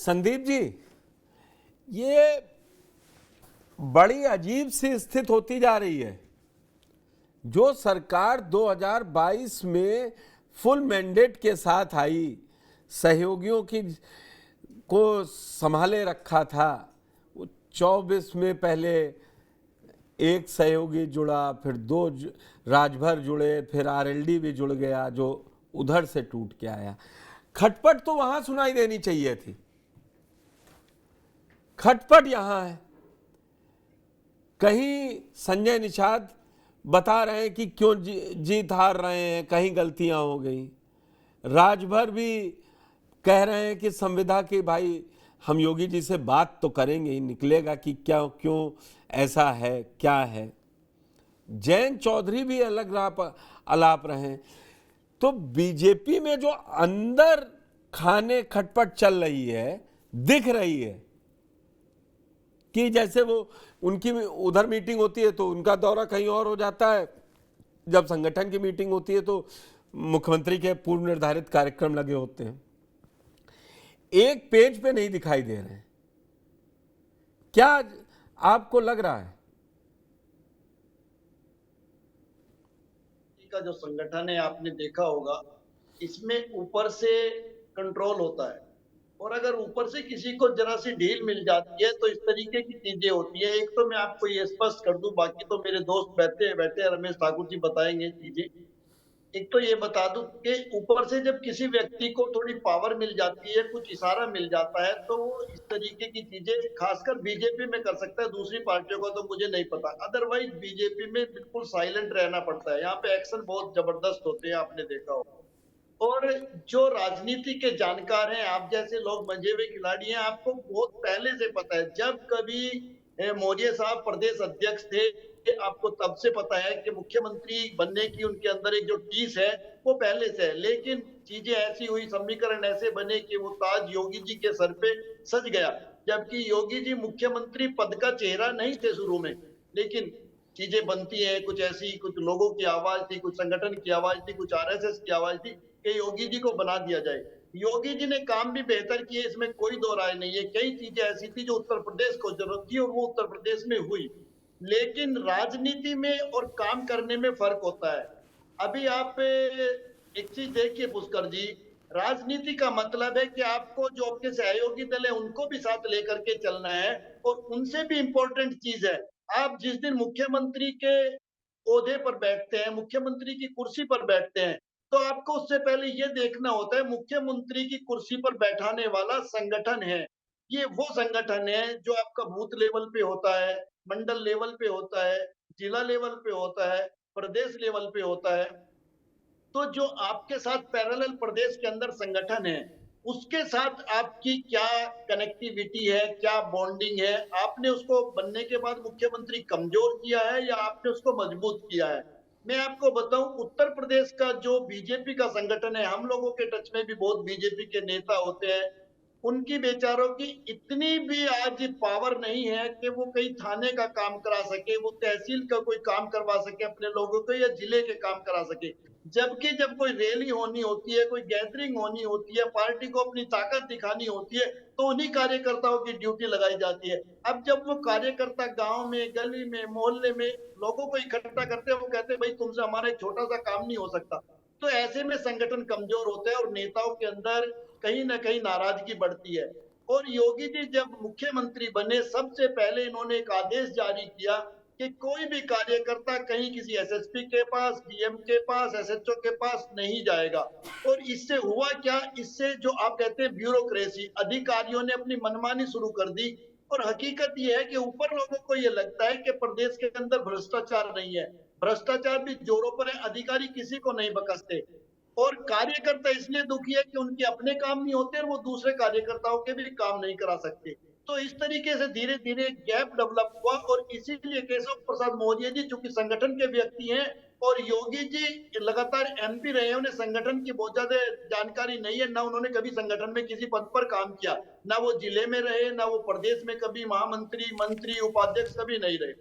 संदीप जी, ये बड़ी अजीब सी स्थिति होती जा रही है। जो सरकार 2022 में फुल मैंडेट के साथ आई, सहयोगियों की को संभाले रखा था, वो 24 में पहले एक सहयोगी जुड़ा, फिर दो राजभर जुड़े, फिर आरएलडी भी जुड़ गया जो उधर से टूट के आया। खटपट तो वहां सुनाई देनी चाहिए थी, खटपट यहां है। कहीं संजय निषाद बता रहे हैं कि क्यों जीत हार रहे हैं, कहीं गलतियां हो गई। राजभर भी कह रहे हैं कि संविदा की भाई हम योगी जी से बात तो करेंगे ही, निकलेगा कि क्या क्यों ऐसा है क्या है। जयंत चौधरी भी अलग अलाप रहे हैं। तो बीजेपी में जो अंदर खाने खटपट चल रही है, दिख रही है कि जैसे वो उनकी उधर मीटिंग होती है तो उनका दौरा कहीं और हो जाता है, जब संगठन की मीटिंग होती है तो मुख्यमंत्री के पूर्व निर्धारित कार्यक्रम लगे होते हैं, एक पेज पे नहीं दिखाई दे रहे हैं। क्या आपको लग रहा है? का जो संगठन है आपने देखा होगा, इसमें ऊपर से कंट्रोल होता है, और अगर ऊपर से किसी को जरा सी ढील मिल जाती है तो इस तरीके की चीजें होती है। एक तो मैं आपको ये स्पष्ट कर दूं, बाकी तो मेरे दोस्त बैठे रमेश ठाकुर जी बताएंगे चीजें। एक तो ये बता दूं कि ऊपर से जब किसी व्यक्ति को थोड़ी पावर मिल जाती है, कुछ इशारा मिल जाता है, तो वो इस तरीके की चीजें खासकर बीजेपी में कर सकता है। दूसरी पार्टियों का तो मुझे नहीं पता, अदरवाइज बीजेपी में बिल्कुल साइलेंट रहना पड़ता है। यहाँ पे एक्शन बहुत जबरदस्त होते हैं, आपने देखा होगा। और जो राजनीति के जानकार हैं, आप जैसे लोग मंजे हुए खिलाड़ी हैं, आपको बहुत पहले से पता है। जब कभी मौर्य साहब प्रदेश अध्यक्ष थे, आपको तब से पता है कि मुख्यमंत्री बनने की उनके अंदर एक जो टीस है वो पहले से है। लेकिन चीजें ऐसी हुई, समीकरण ऐसे बने कि वो ताज योगी जी के सर पे सज गया, जबकि योगी जी मुख्यमंत्री पद का चेहरा नहीं थे शुरू में। लेकिन चीजें बनती है कुछ ऐसी, कुछ लोगों की आवाज थी, कुछ संगठन की आवाज थी, कुछ आरएसएस की आवाज थी कि योगी जी को बना दिया जाए। योगी जी ने काम भी बेहतर किए, इसमें कोई दो राय नहीं है। कई चीजें ऐसी थी जो उत्तर प्रदेश को जरूरत थी और वो उत्तर प्रदेश में हुई। लेकिन राजनीति में और काम करने में फर्क होता है। अभी आप एक चीज देखिए पुष्कर जी, राजनीति का मतलब है कि आपको जो आपके सहयोगी दल है उनको भी साथ लेकर के चलना है। और उनसे भी इंपॉर्टेंट चीज है, आप जिस दिन मुख्यमंत्री के ओहदे पर बैठते हैं, मुख्यमंत्री की कुर्सी पर बैठते हैं, तो आपको उससे पहले ये देखना होता है मुख्यमंत्री की कुर्सी पर बैठाने वाला संगठन है, ये वो संगठन है जो आपका बूथ लेवल पे होता है, मंडल लेवल पे होता है, जिला लेवल पे होता है, प्रदेश लेवल पे होता है। तो जो आपके साथ पैरेलल प्रदेश के अंदर संगठन है, उसके साथ आपकी क्या कनेक्टिविटी है, क्या बॉन्डिंग है, आपने उसको बनने के बाद मुख्यमंत्री कमजोर किया है या आपने उसको मजबूत किया है। मैं आपको बताऊं, उत्तर प्रदेश का जो बीजेपी का संगठन है, हम लोगों के टच में भी बहुत बीजेपी के नेता होते हैं, उनकी बेचारों की इतनी भी आज पावर नहीं है कि वो कहीं थाने का काम करा सके, वो तहसील का कोई काम करवा सके अपने लोगों को, या जिले के काम करा सके। जबकि जब कोई रैली होनी होती है, कोई गैदरिंग होनी होती है, पार्टी को अपनी ताकत दिखानी होती है, तो उन्हीं कार्यकर्ताओं की ड्यूटी लगाई जाती है। अब जब वो कार्यकर्ता गांव में, गली में, मोहल्ले में लोगों को इकट्ठा करते हैं, वो कहते हैं भाई तुमसे हमारा एक छोटा सा काम नहीं हो सकता। तो ऐसे में संगठन कमजोर होते हैं और नेताओं के अंदर कहीं ना कहीं नाराजगी बढ़ती है। और योगी जी जब मुख्यमंत्री बने, सबसे पहले इन्होंने एक आदेश जारी किया कि कोई भी कार्यकर्ता कहीं किसी एसएसपी के पास, डीएम के पास, एसएचओ के पास नहीं जाएगा। और इससे हुआ क्या, इससे जो आप कहते हैं ब्यूरोक्रेसी, अधिकारियों ने अपनी मनमानी शुरू कर दी। और हकीकत यह है कि ऊपर लोगों को यह लगता है कि प्रदेश के अंदर भ्रष्टाचार नहीं है, भ्रष्टाचार भी जोरों पर है, अधिकारी किसी को नहीं बकसते। और कार्यकर्ता इसलिए दुखी है कि उनके अपने काम नहीं होते और वो दूसरे कार्यकर्ताओं के भी काम नहीं करा सकते। तो इस तरीके से धीरे धीरे गैप डेवलप हुआ, और इसीलिए केशव प्रसाद मौर्य जी चूंकि संगठन के व्यक्ति हैं और योगी जी लगातार एमपी रहे हैं, उन्हें संगठन की बहुत ज्यादा जानकारी नहीं है, ना उन्होंने कभी संगठन में किसी पद पर काम किया, ना वो जिले में रहे, ना वो प्रदेश में कभी महामंत्री, मंत्री, उपाध्यक्ष कभी नहीं रहे।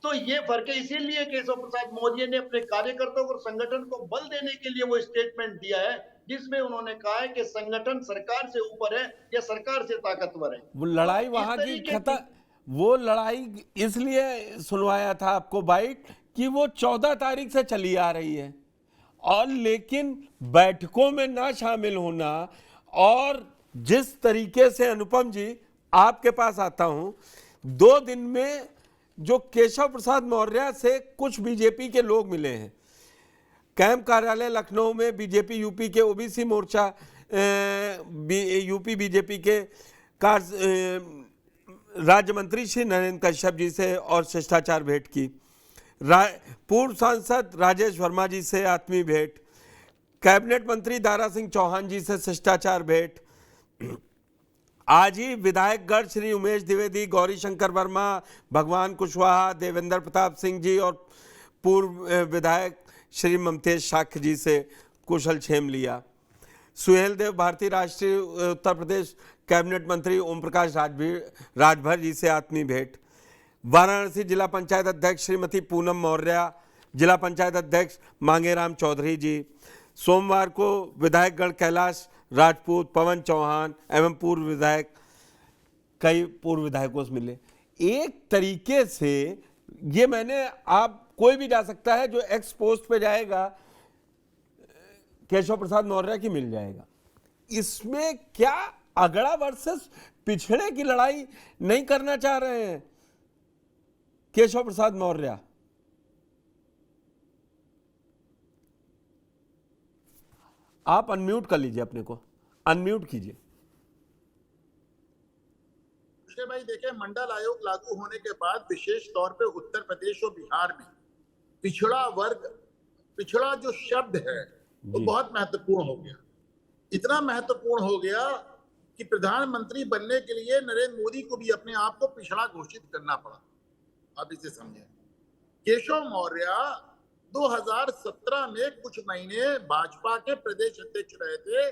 तो ये फर्क है। इसीलिए केशव प्रसाद मौर्य ने अपने कार्यकर्ताओं और संगठन को बल देने के लिए वो स्टेटमेंट दिया है जिसमें उन्होंने कहा है कि संगठन सरकार से ऊपर है या सरकार से ताकतवर है। वो लड़ाई तो इस वहां की तरीके खत्म, की वो लड़ाई इसलिए सुनवाया था आपको बाइट कि वो 14 तारीख से चली आ रही है, और लेकिन बैठकों में ना शामिल होना, और जिस तरीके से अनुपम जी आपके पास आता हूं, 2 दिन में जो केशव प्रसाद मौर्य से कुछ बीजेपी के लोग मिले हैं, कैंप कार्यालय लखनऊ में बीजेपी यूपी के ओबीसी मोर्चा यूपी बीजेपी के राज्य मंत्री श्री नरेंद्र कश्यप जी से और शिष्टाचार भेंट की, पूर्व सांसद राजेश वर्मा जी से आत्मीय भेंट, कैबिनेट मंत्री दारा सिंह चौहान जी से शिष्टाचार भेंट, आज ही विधायकगढ़ श्री उमेश द्विवेदी, गौरी शंकर वर्मा, भगवान कुशवाहा, देवेंद्र प्रताप सिंह जी और पूर्व विधायक श्री ममतेज शाक्य जी से कुशल क्षेम लिया, सुहेल देव भारती राष्ट्रीय उत्तर प्रदेश कैबिनेट मंत्री ओम प्रकाश राजभर जी से आत्मीय भेंट, वाराणसी जिला पंचायत अध्यक्ष श्रीमती पूनम मौर्य, जिला पंचायत अध्यक्ष मांगेराम चौधरी जी, सोमवार को विधायकगढ़ कैलाश राजपूत, पवन चौहान एवं पूर्व विधायक, कई पूर्व विधायकों से मिले। एक तरीके से ये मैंने, आप कोई भी जा सकता है जो एक्स पोस्ट पे जाएगा केशव प्रसाद मौर्य की मिल जाएगा। इसमें क्या अगड़ा वर्सेस पिछड़े की लड़ाई नहीं करना चाह रहे हैं केशव प्रसाद मौर्य? आप अनम्यूट कर लीजिए, अपने को अनम्यूट कीजिए। भाई देखें, मंडल आयोग लागू होने के बाद विशेष तौर पे उत्तर प्रदेश और बिहार में पिछड़ा वर्ग, पिछड़ा जो शब्द है वो बहुत महत्वपूर्ण हो गया। इतना महत्वपूर्ण हो गया कि प्रधानमंत्री बनने के लिए नरेंद्र मोदी को भी अपने आप को पिछड़ा घोषित करना पड़ा। आप इसे समझें। केशव मौर्य 2017 में कुछ महीने भाजपा के प्रदेश अध्यक्ष रहे थे,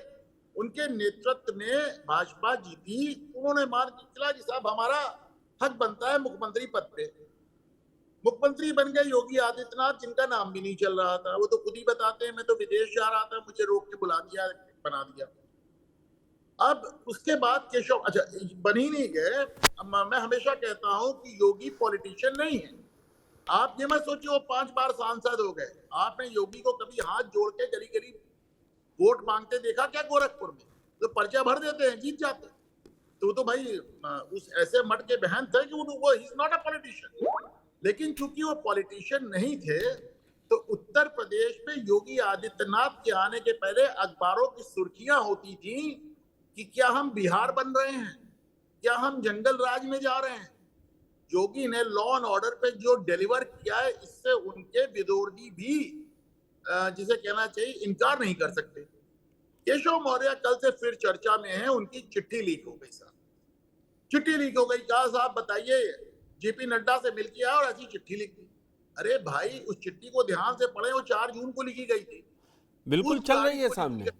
उनके नेतृत्व में भाजपा जीती। उन्होंने मान के चला कि साहब हमारा हक बनता है मुख्यमंत्री पद पे। मुख्यमंत्री बन गए योगी आदित्यनाथ, जिनका नाम भी नहीं चल रहा था। वो तो खुद ही बताते हैं मैं तो विदेश जा रहा था, मुझे रोक के बुला दिया, बना दिया। अब उसके बाद केशव अच्छा बन ही नहीं गए। मैं हमेशा कहता हूं कि योगी पॉलिटिशियन नहीं है। आप ये मत सोचिए वो 5 बार सांसद हो गए। आपने योगी को कभी हाथ जोड़ के गली गली वोट मांगते देखा क्या? गोरखपुर में तो पर्चा भर देते हैं, जीत जाते हैं। तो भाई उस ऐसे मट के बहन थे कि वो he is not a politician. लेकिन चूंकि वो पॉलिटिशियन नहीं थे तो उत्तर प्रदेश में योगी आदित्यनाथ के आने के पहले अखबारों की सुर्खियां होती थी कि क्या हम बिहार बन रहे हैं, क्या हम जंगल राज में जा रहे हैं। योगी ने लॉ एंड ऑर्डर पे जो डिलीवर किया है, इससे उनके विरोधी भी जिसे कहना चाहिए इनकार नहीं कर सकते। केशव मौर्य कल से फिर चर्चा में है। उनकी चिट्ठी लीक हो गई। साहब चिट्ठी लीक हो गई। कहा साहब बताइए, जेपी नड्डा से मिल के आया और ऐसी चिट्ठी लिख दी। अरे भाई उस चिट्ठी को ध्यान से पढ़े, वो 4 जून को लिखी गई थी। बिल्कुल चल रही है सामने।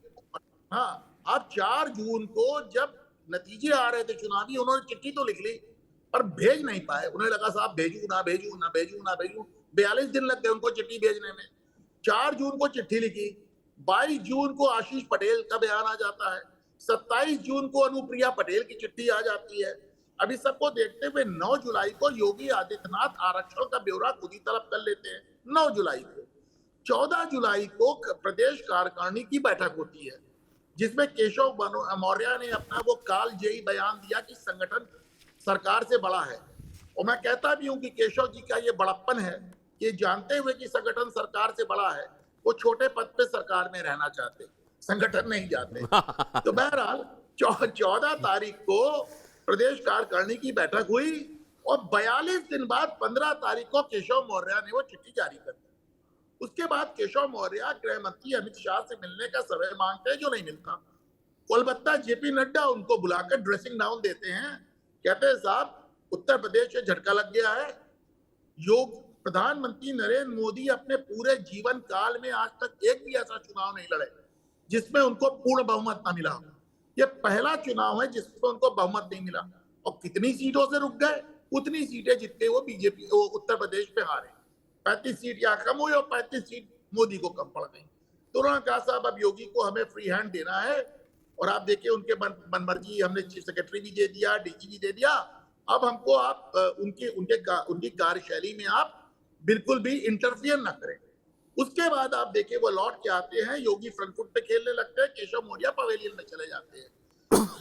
हाँ, अब 4 जून को जब नतीजे आ रहे थे चुनावी, उन्होंने चिट्ठी तो लिख ली पर भेज नहीं पाए। उन्हें लगा साहब भेजू ना भेजू ना भेजू ना भेजू। 42 दिन लग गए उनको चिट्ठी भेजने में। 4 जून को चिट्ठी लिखी, 22 जून को आशीष पटेल का बयान आ जाता है, 27 जून को अनुप्रिया पटेल की चिट्ठी आ जाती है। अभी सबको देखते हुए 9 जुलाई को योगी आदित्यनाथ आरक्षण का ब्यौरा खुद ही तलब कर लेते हैं। 9 जुलाई को 14 जुलाई को प्रदेश कार्यकारिणी की बैठक होती है, जिसमें केशव मौर्य ने अपना वो कालजयी बयान दिया कि संगठन सरकार से बड़ा है। और मैं कहता भी हूं कि केशव जी का ये बड़प्पन है कि जानते हुए कि संगठन सरकार से बड़ा है, वो छोटे पद पे सरकार में रहना चाहते, संगठन नहीं जाते। तो बहरहाल 14 तारीख को प्रदेश कार्यकारिणी की बैठक हुई और 42 दिन बाद 15 तारीख को केशव मौर्य ने वो चिट्ठी जारी कर दी। उसके बाद केशव मौर्य गृह मंत्री अमित शाह से मिलने का समय मांगते हैं, जो नहीं मिलता। कोलकाता जेपी नड्डा उनको बुलाकर ड्रेसिंग डाउन देते हैं। कहते हैं साहब उत्तर प्रदेश से झटका लग गया है। प्रधानमंत्री नरेंद्र मोदी अपने पूरे जीवन काल में आज तक एक भी ऐसा चुनाव नहीं लड़े जिसमें उनको पूर्ण बहुमत न मिला। ये पहला चुनाव है जिसमें उनको बहुमत नहीं मिला। और कितनी सीटों से रुक गए? उतनी सीटें जितने वो बीजेपी उत्तर प्रदेश पे हारे। 35 सीट यहाँ कम हुई और 35 सीट मोदी को कम पड़ गई। तो उन्होंने कहा साहब अब योगी को हमें फ्री हैंड देना है, और आप देखिए उनके मनमर्जी, हमने चीफ सेक्रेटरी भी दे दिया, डीजी भी दे दिया, अब हमको आप उनकी कार्यशैली में आप बिल्कुल भी इंटरफियर ना करें। उसके बाद आप देखिए वो लौट के आते हैं, योगी फ्रंट फुट पे खेलने लगते हैं, केशव मौर्य पवेलियन में चले जाते हैं।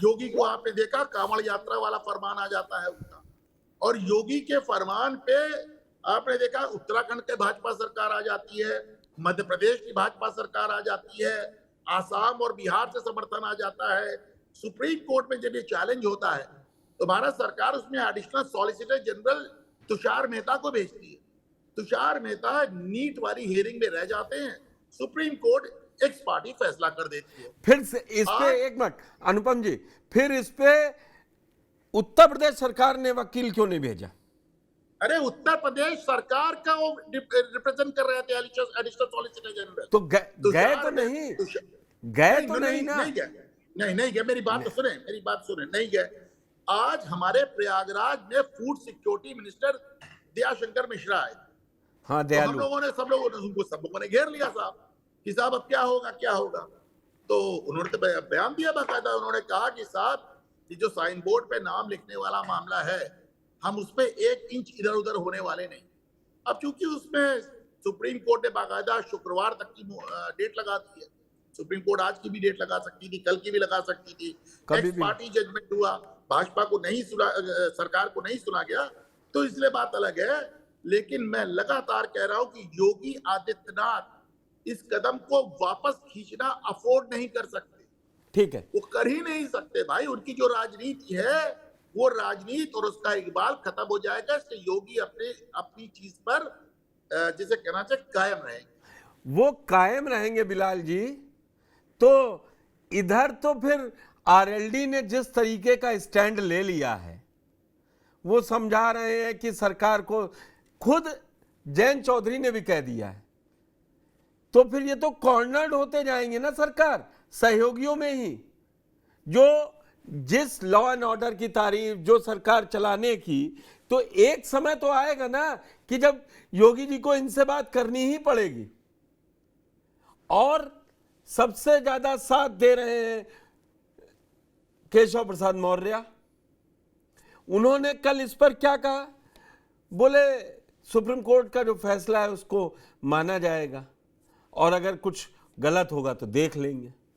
योगी को आपने देखा कांवड़ यात्रा वाला फरमान आ जाता है उनका, और योगी के फरमान पे आपने देखा उत्तराखंड के भाजपा सरकार आ जाती है, मध्य प्रदेश की भाजपा सरकार आ जाती है, आसाम और बिहार से समर्थन आ जाता है। सुप्रीम कोर्ट में जब ये चैलेंज होता है तो भारत सरकार उसमें additional solicitor general Tushar Mehta को भेजती है। तुषार मेहता नीट वाली हियरिंग में रह जाते हैं, सुप्रीम कोर्ट एक्स पार्टी फैसला कर देती है। फिर से इस पे एक मिनट अनुपम जी, फिर इस पे उत्तर प्रदेश सरकार ने वकील क्यों नहीं भेजा? अरे उत्तर प्रदेश सरकार का वो रिप्रेजेंट कर रहे थे एडिशनल सॉलिसिटर जनरल, तो गए तो नहीं, गए तो नहीं ना? नहीं गए। मेरी बात तो सुने, नहीं गए। आज हमारे प्रयागराज में food security minister Dayashankar Mishra आए। हाँ, तो हम लोगों ने सब लोगों ने घेर लिया साहब कि साहब अब क्या होगा। तो उन्होंने तो बयान दिया बाकायदा, उन्होंने कहा कि साहब ये जो साइन बोर्ड पे नाम लिखने वाला मामला है, हम उस पे 1 इंच इधर उधर होने वाले नहीं। अब चूंकि उसमें सुप्रीम कोर्ट ने बाकायदा शुक्रवार तक की डेट लगा दी है, सुप्रीम कोर्ट आज की भी डेट लगा सकती थी, कल की भी लगा सकती थी। एक्स पार्टी जजमेंट हुआ, भाजपा को नहीं सुना, सरकार को नहीं सुना गया, तो इसलिए बात अलग है। लेकिन मैं लगातार कह रहा हूं कि योगी आदित्यनाथ इस कदम को वापस खींचना अफोर्ड नहीं कर सकते। ठीक है, वो कर ही नहीं सकते भाई। उनकी जो राजनीति है वो राजनीति और उसका इकबाल खत्म हो जाएगा। इसलिए योगी अपनी चीज पर जिसे कहना चाहिए कायम रहेंगे। वो कायम रहेंगे बिलाल जी। तो इधर तो फिर आरएलडी ने जिस तरीके का स्टैंड ले लिया है, वो समझा रहे हैं कि सरकार को, खुद जयंत चौधरी ने भी कह दिया है, तो फिर ये तो कॉर्नर्ड होते जाएंगे ना सरकार, सहयोगियों में ही। जो जिस लॉ एंड ऑर्डर की तारीफ जो सरकार चलाने की, तो एक समय तो आएगा ना कि जब योगी जी को इनसे बात करनी ही पड़ेगी। और सबसे ज्यादा साथ दे रहे हैं केशव प्रसाद मौर्य। उन्होंने कल इस पर क्या कहा? बोले सुप्रीम कोर्ट का जो फैसला है उसको माना जाएगा, और अगर कुछ गलत होगा तो देख लेंगे।